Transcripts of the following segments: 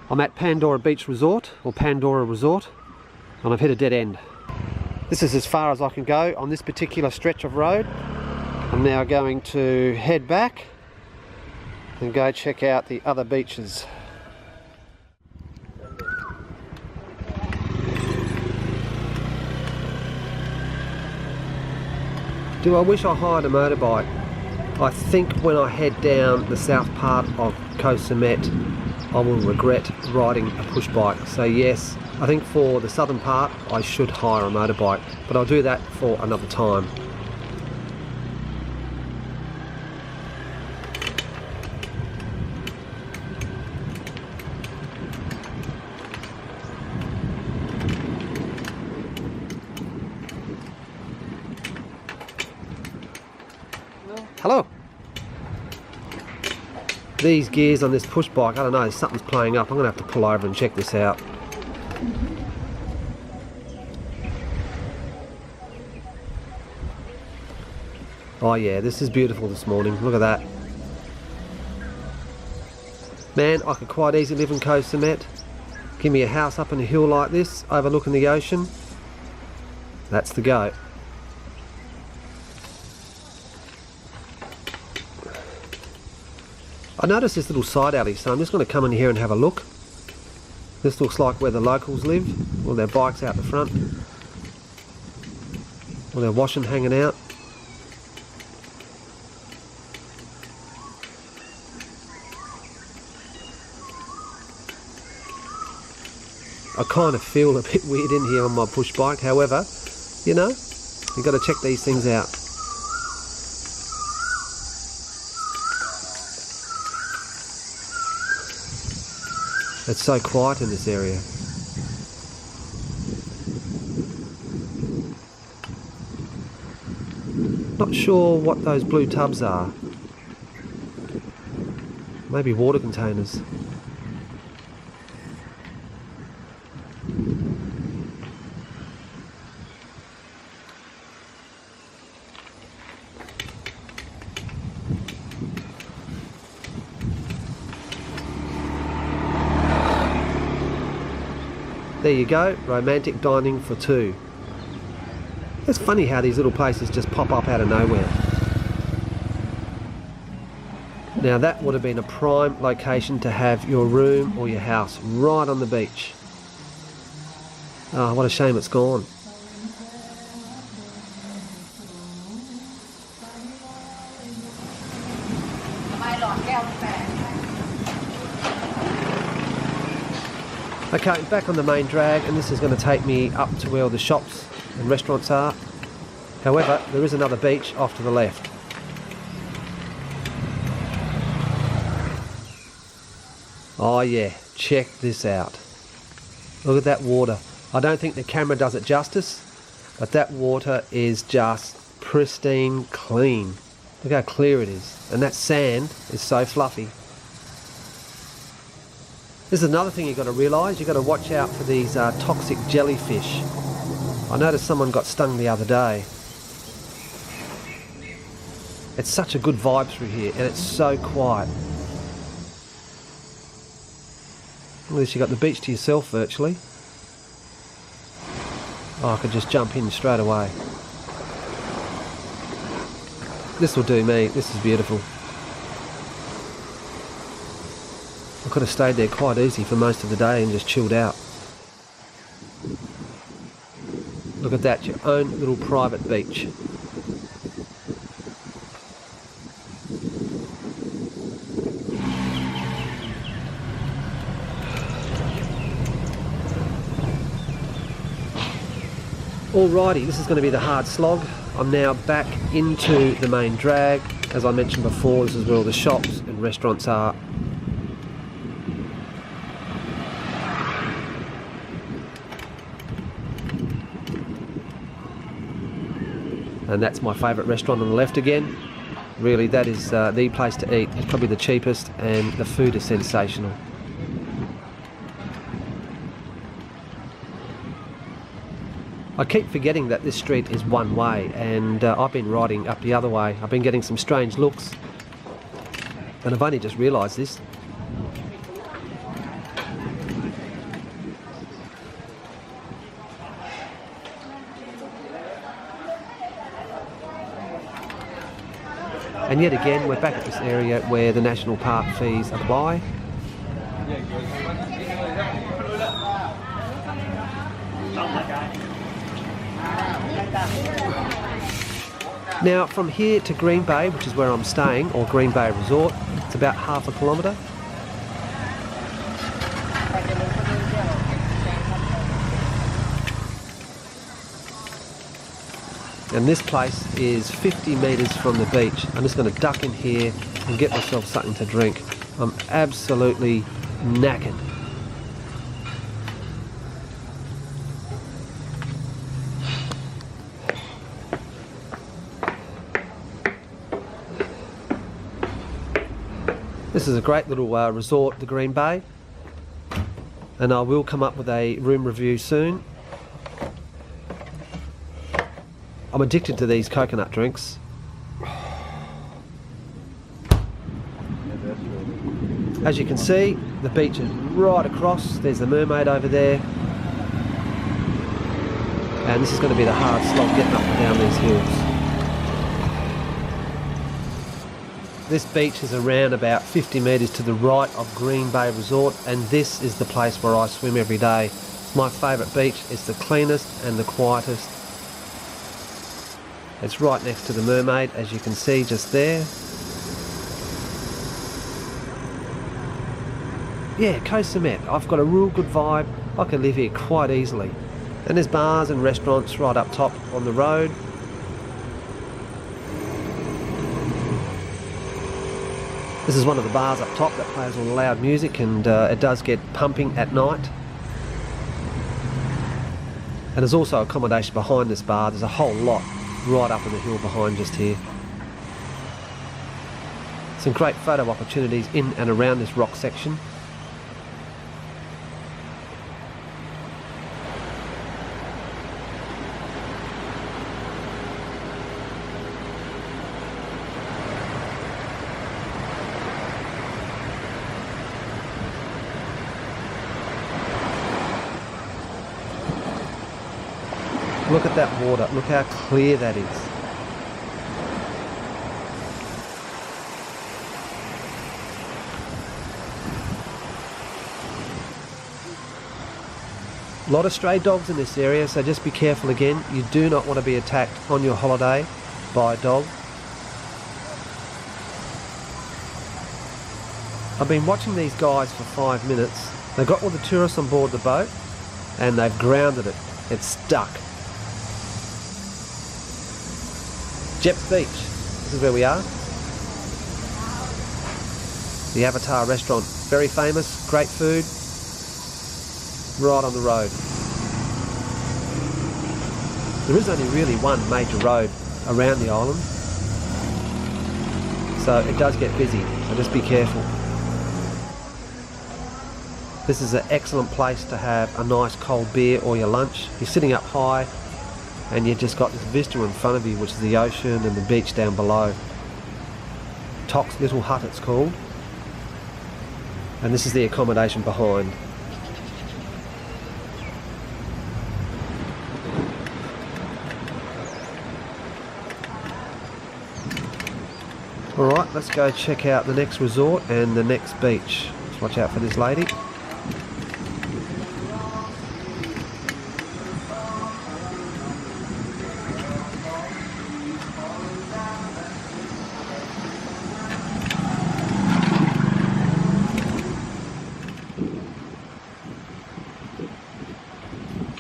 I'm at Pandora Beach Resort, or Pandora Resort, and I've hit a dead end. This is as far as I can go on this particular stretch of road. I'm now going to head back and go check out the other beaches. Do I wish I hired a motorbike? I think when I head down the south part of Koh Samet, I will regret riding a push bike. So yes, I think for the southern part I should hire a motorbike, but I'll do that for another time. Hello. These gears on this push bike, I don't know, something's playing up. I'm going to have to pull over and check this out. Oh yeah, this is beautiful this morning. Look at that. Man, I could quite easily live in Koh Samet. Give me a house up on a hill like this, overlooking the ocean. That's the go. I noticed this little side alley, so I'm just going to come in here and have a look. This looks like where the locals live, all their bikes out the front, all their washing hanging out. I kind of feel a bit weird in here on my push bike, however, you know, you've got to check these things out. It's so quiet in this area. Not sure what those blue tubs are. Maybe water containers. There you go, romantic dining for two. It's funny how these little places just pop up out of nowhere. Now that would have been a prime location to have your room or your house right on the beach. Oh, what a shame it's gone. Okay, back on the main drag, and this is going to take me up to where all the shops and restaurants are. However, there is another beach off to the left. Oh yeah, check this out. Look at that water. I don't think the camera does it justice, but that water is just pristine clean. Look how clear it is. And that sand is so fluffy. This is another thing you've got to realise, you've got to watch out for these toxic jellyfish. I noticed someone got stung the other day. It's such a good vibe through here, and it's so quiet. At least you've got the beach to yourself virtually. Oh, I could just jump in straight away. This will do me, this is beautiful. I could have stayed there quite easy for most of the day and just chilled out. Look at that, your own little private beach. Alrighty, this is going to be the hard slog. I'm now back into the main drag. As I mentioned before, this is where all the shops and restaurants are. And that's my favourite restaurant on the left again. Really, that is the place to eat. It's probably the cheapest and the food is sensational. I keep forgetting that this street is one way, and I've been riding up the other way. I've been getting some strange looks, and I've only just realised this. And yet again, we're back at this area where the national park fees apply. Now from here to Green Bay, which is where I'm staying, or Green Bay Resort, it's about half a kilometre. And this place is 50 metres from the beach. I'm just going to duck in here and get myself something to drink. I'm absolutely knackered. This is a great little resort, the Green Bay, and I will come up with a room review soon. I'm addicted to these coconut drinks. As you can see, the beach is right across. There's the mermaid over there. And this is going to be the hard slog getting up and down these hills. This beach is around about 50 metres to the right of Green Bay Resort, and this is the place where I swim every day. It's my favourite beach. It's the cleanest and the quietest. It's right next to the mermaid, as you can see just there. Yeah, Koh Samet. I've got a real good vibe. I can live here quite easily. And there's bars and restaurants right up top on the road. This is one of the bars up top that plays all the loud music, and it does get pumping at night. And there's also accommodation behind this bar. There's a whole lot right up on the hill behind just here. Some great photo opportunities in and around this rock section. Look at that water, look how clear that is. A lot of stray dogs in this area, so just be careful again. You do not want to be attacked on your holiday by a dog. I've been watching these guys for 5 minutes. They've got all the tourists on board the boat and they've grounded it. It's stuck. Jep's Beach, this is where we are. The Avatar restaurant, very famous, great food, right on the road. There is only really one major road around the island, so it does get busy, so just be careful. This is an excellent place to have a nice cold beer or your lunch. You're sitting up high, and you've just got this vista in front of you, which is the ocean and the beach down below. Tock's Little Hut it's called. And this is the accommodation behind. Alright, let's go check out the next resort and the next beach. Let's watch out for this lady.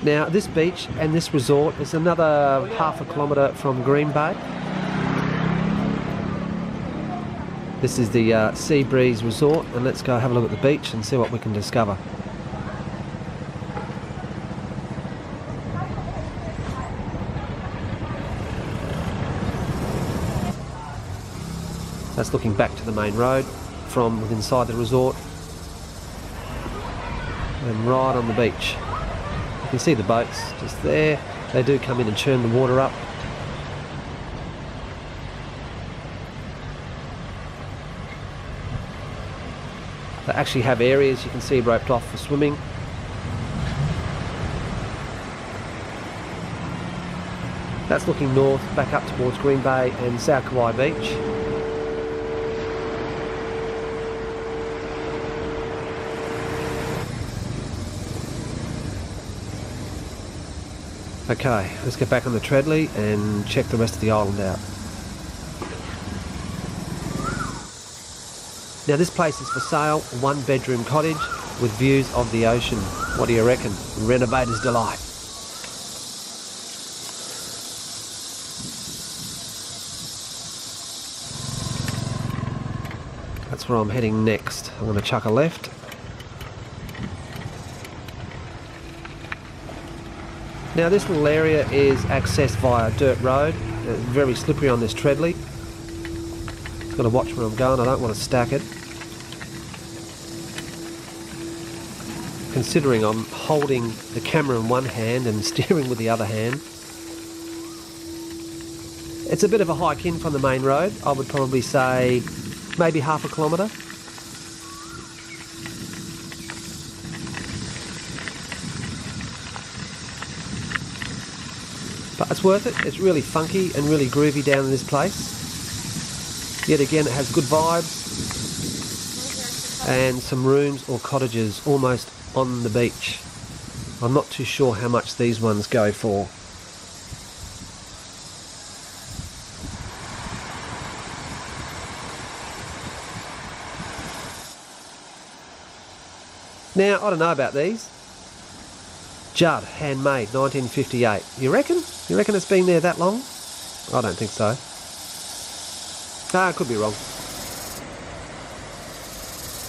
Now this beach and this resort is another half a kilometre from Green Bay. This is the Sea Breeze Resort, and let's go have a look at the beach and see what we can discover. That's looking back to the main road from within inside the resort and right on the beach. You can see the boats just there. They do come in and churn the water up. They actually have areas you can see roped off for swimming. That's looking north, back up towards Green Bay and South Kauai Beach. Okay, let's get back on the treadly and check the rest of the island out. Now this place is for sale, 1-bedroom cottage with views of the ocean. What do you reckon? Renovator's delight. That's where I'm heading next. I'm going to chuck a left. Now this little area is accessed via a dirt road. It's very slippery on this treadly. Got to watch where I'm going, I don't want to stack it. Considering I'm holding the camera in one hand and steering with the other hand. It's a bit of a hike in from the main road. I would probably say maybe half a kilometre. But it's worth it. It's really funky and really groovy down in this place. Yet again, it has good vibes and some rooms or cottages almost on the beach. I'm not too sure how much these ones go for. Now, I don't know about these. Judd, handmade, 1958. You reckon? You reckon it's been there that long? I don't think so. Ah, I could be wrong.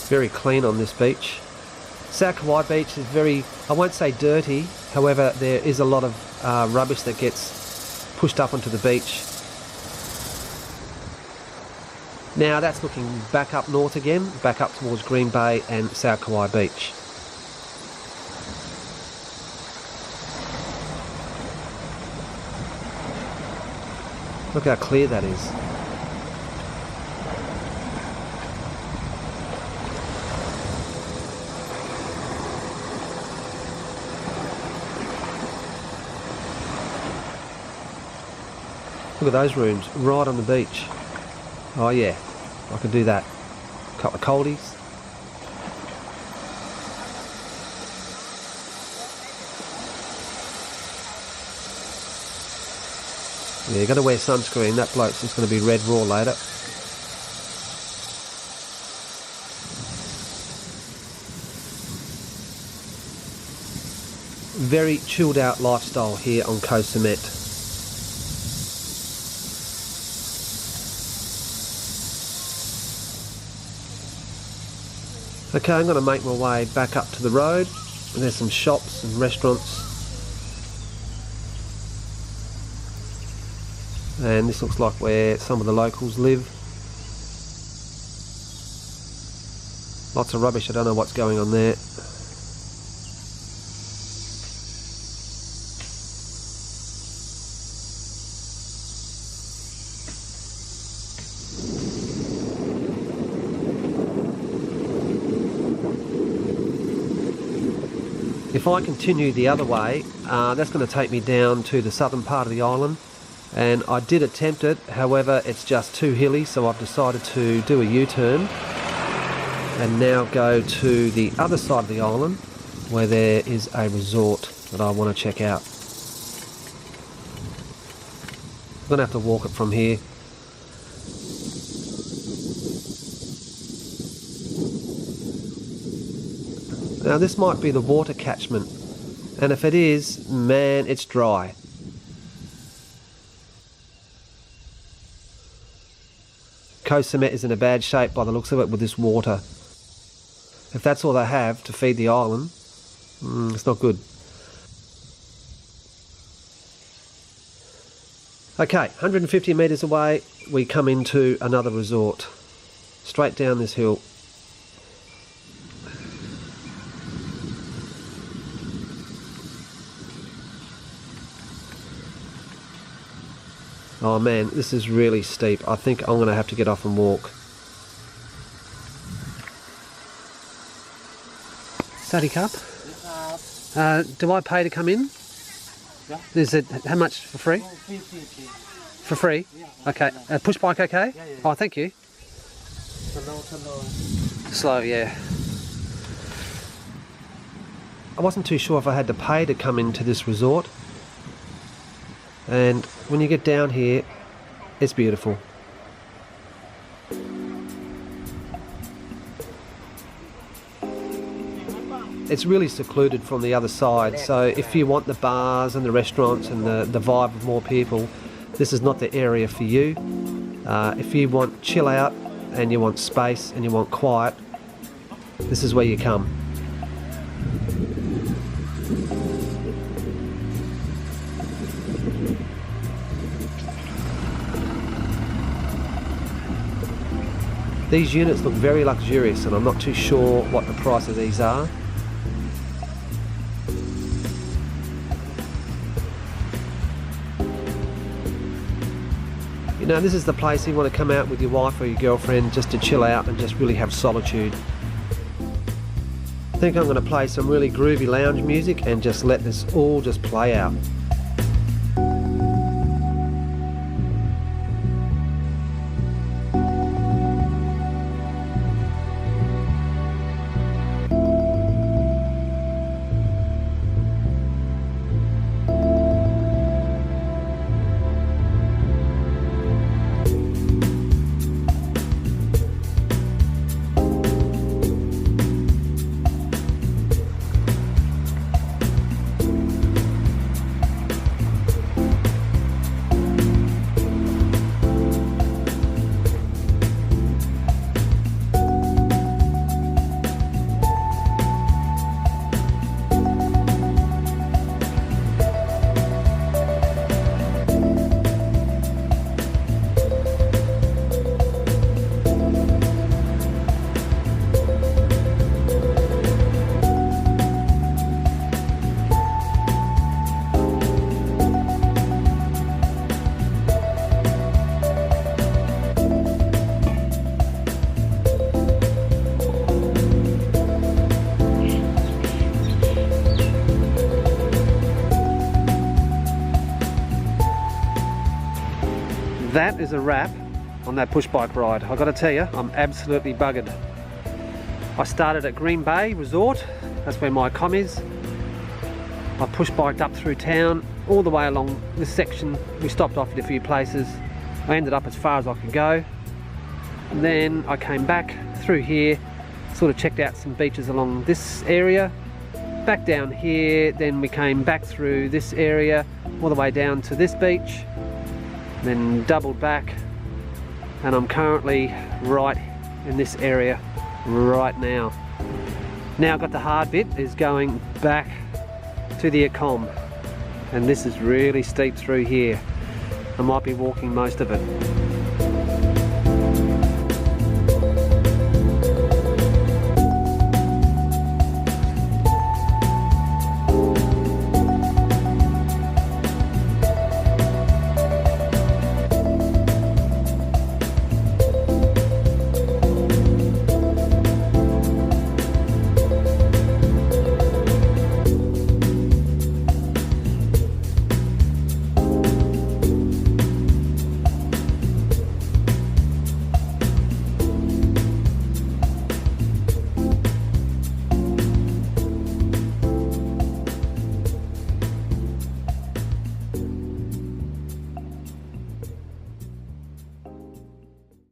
Very clean on this beach. South Kauai Beach is very, I won't say dirty, however there is a lot of rubbish that gets pushed up onto the beach. Now that's looking back up north again, back up towards Green Bay and South Kauai Beach. Look how clear that is. Look at those rooms right on the beach. Oh yeah, I could do that. A couple of coldies. Yeah, you got to wear sunscreen. That bloke's just going to be red raw later. Very chilled out lifestyle here on Koh Samet. Okay, I'm going to make my way back up to the road. There's some shops and restaurants. And this looks like where some of the locals live. Lots of rubbish, I don't know what's going on there. If I continue the other way, that's going to take me down to the southern part of the island. And I did attempt it, however it's just too hilly, so I've decided to do a U-turn and now go to the other side of the island where there is a resort that I want to check out. I'm going to have to walk it from here. Now this might be the water catchment, and if it is, man, it's dry. Koh Samet is in a bad shape by the looks of it with this water. If that's all they have to feed the island, it's not good. Okay, 150 metres away, we come into another resort. Straight down this hill. Oh man, this is really steep. I think I'm going to have to get off and walk. Study cup? Do I pay to come in? Yeah. Is it, how much for free? Free. For free? Yeah. Okay. Push bike okay? Yeah. Oh, thank you. Slow. Slow, yeah. I wasn't too sure if I had to pay to come into this resort. And when you get down here, it's beautiful. It's really secluded from the other side, so if you want the bars and the restaurants and the vibe of more people, this is not the area for you. If you want chill out and you want space and you want quiet, this is where you come. These units look very luxurious, and I'm not too sure what the price of these are. You know, this is the place you want to come out with your wife or your girlfriend just to chill out and just really have solitude. I think I'm going to play some really groovy lounge music and just let this all just play out. That is a wrap on that push bike ride. I've got to tell you, I'm absolutely buggered. I started at Green Bay Resort, that's where my Accom is. I push biked up through town, all the way along this section. We stopped off at a few places. I ended up as far as I could go. And then I came back through here, sort of checked out some beaches along this area, back down here, then we came back through this area, all the way down to this beach, then doubled back, and I'm currently right in this area right now. Now got the hard bit is going back to the Accom, and this is really steep through here. I might be walking most of it.